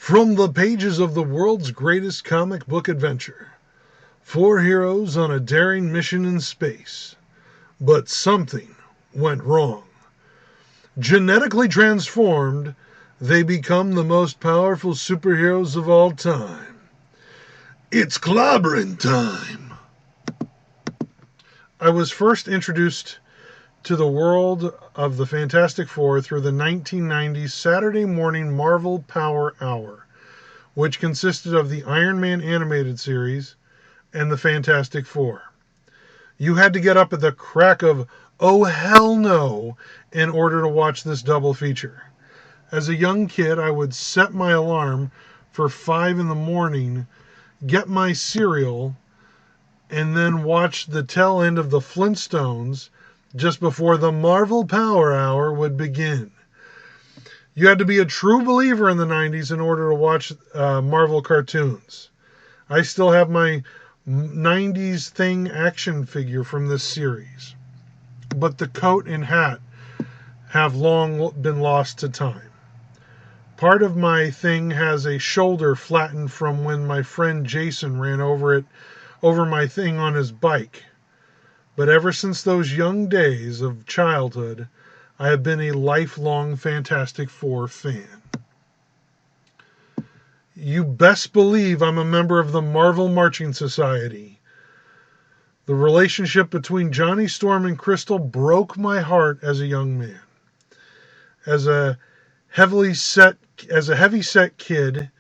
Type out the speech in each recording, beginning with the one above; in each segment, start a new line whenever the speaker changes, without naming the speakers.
From the pages of the world's greatest comic book adventure, 4 heroes on a daring mission in space. But something went wrong. Genetically transformed, they become the most powerful superheroes of all time. It's clobbering time. I was first introduced to the world of the Fantastic Four through the 1990s Saturday morning Marvel Power Hour, which consisted of the Iron Man animated series and the Fantastic Four. You had to get up at the crack of oh hell no in order to watch this double feature. As a young kid, I would set my alarm for 5 in the morning, get my cereal, and then watch the tail end of the Flintstones just before the Marvel Power Hour would begin. You had to be a true believer in the 90s in order to watch Marvel cartoons. I still have my 90s Thing action figure from this series, but the coat and hat have long been lost to time. Part of my Thing has a shoulder flattened from when my friend Jason ran over my Thing on his bike. But ever since those young days of childhood, I have been a lifelong Fantastic Four fan. You best believe I'm a member of the Marvel Marching Society. The relationship between Johnny Storm and Crystal broke my heart as a young man. As a heavy-set kid,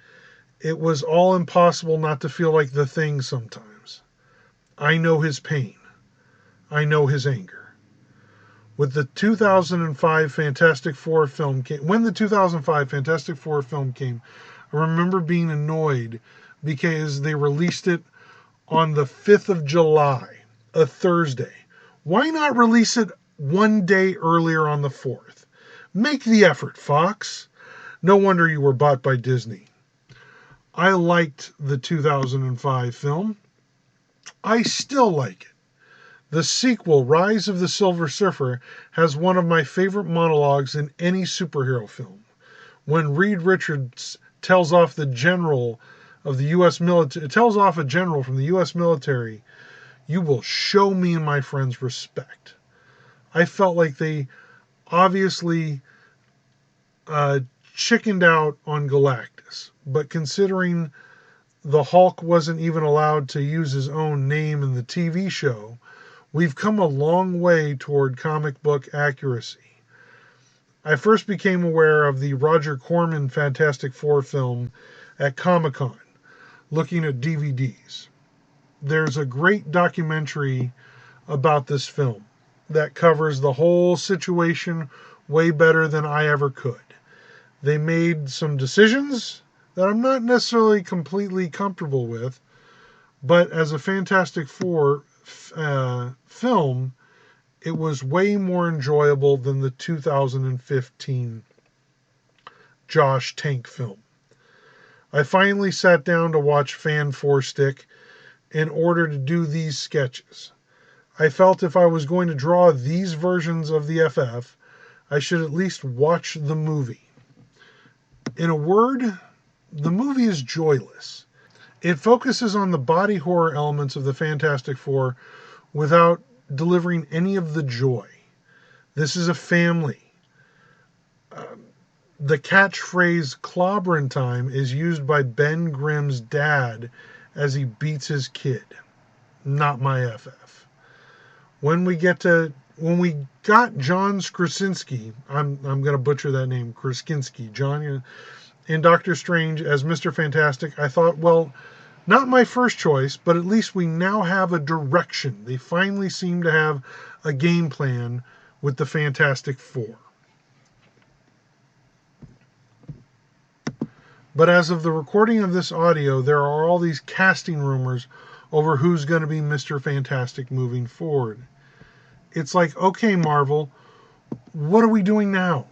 it was all impossible not to feel like the Thing sometimes. I know his pain. I know his anger. When the 2005 Fantastic Four film came, I remember being annoyed because they released it on the 5th of July, a Thursday. Why not release it one day earlier on the 4th? Make the effort, Fox. No wonder you were bought by Disney. I liked the 2005 film. I still like it. The sequel, Rise of the Silver Surfer, has one of my favorite monologues in any superhero film. When Reed Richards tells off a general from the U.S. military, "You will show me and my friends respect." I felt like they obviously chickened out on Galactus, but considering the Hulk wasn't even allowed to use his own name in the TV show, we've come a long way toward comic book accuracy. I first became aware of the Roger Corman Fantastic Four film at Comic-Con, looking at DVDs. There's a great documentary about this film that covers the whole situation way better than I ever could. They made some decisions that I'm not necessarily completely comfortable with, but as a Fantastic Four film, it was way more enjoyable than the 2015 Josh Tank film. I finally sat down to watch Fan Four Stick in order to do these sketches. I felt if I was going to draw these versions of the FF, I should at least watch the movie. In a word, the movie is joyless. It focuses on the body horror elements of the Fantastic Four without delivering any of the joy. This is a family. The catchphrase "clobbering time" is used by Ben Grimm's dad as he beats his kid. Not my FF. When we got John Krasinski, I'm going to butcher that name, Krasinski, John in Doctor Strange as Mr. Fantastic, I thought, well, not my first choice, but at least we now have a direction. They finally seem to have a game plan with the Fantastic Four. But as of the recording of this audio, there are all these casting rumors over who's going to be Mr. Fantastic moving forward. It's like, okay, Marvel, what are we doing now?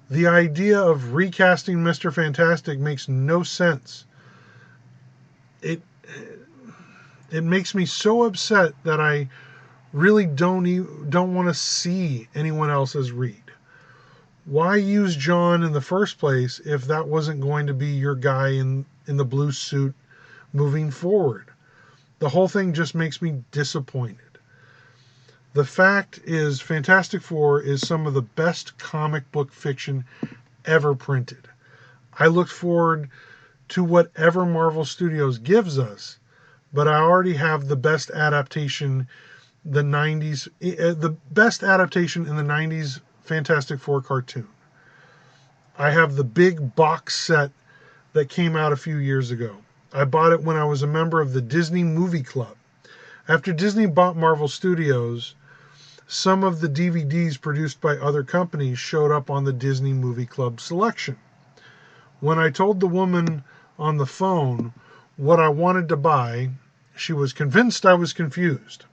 The idea of recasting Mr. Fantastic makes no sense. It makes me so upset that I really don't want to see anyone else as Reed. Why use John in the first place if that wasn't going to be your guy in the blue suit moving forward? The whole thing just makes me disappointed. The fact is, Fantastic Four is some of the best comic book fiction ever printed. I look forward to whatever Marvel Studios gives us, but I already have the best adaptation the best adaptation in the 90s Fantastic Four cartoon. I have the big box set that came out a few years ago. I bought it when I was a member of the Disney Movie Club. After Disney bought Marvel Studios, some of the DVDs produced by other companies showed up on the Disney Movie Club selection. When I told the woman on the phone what I wanted to buy, she was convinced I was confused.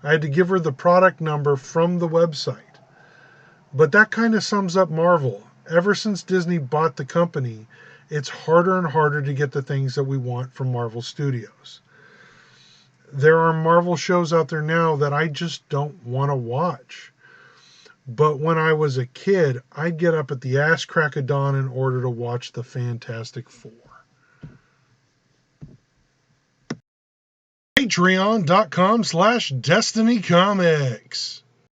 I had to give her the product number from the website. But that kind of sums up Marvel. Ever since Disney bought the company, it's harder and harder to get the things that we want from Marvel Studios. There are Marvel shows out there now that I just don't want to watch. But when I was a kid, I'd get up at the ass crack of dawn in order to watch the Fantastic Four. Patreon.com/Destiny Comics.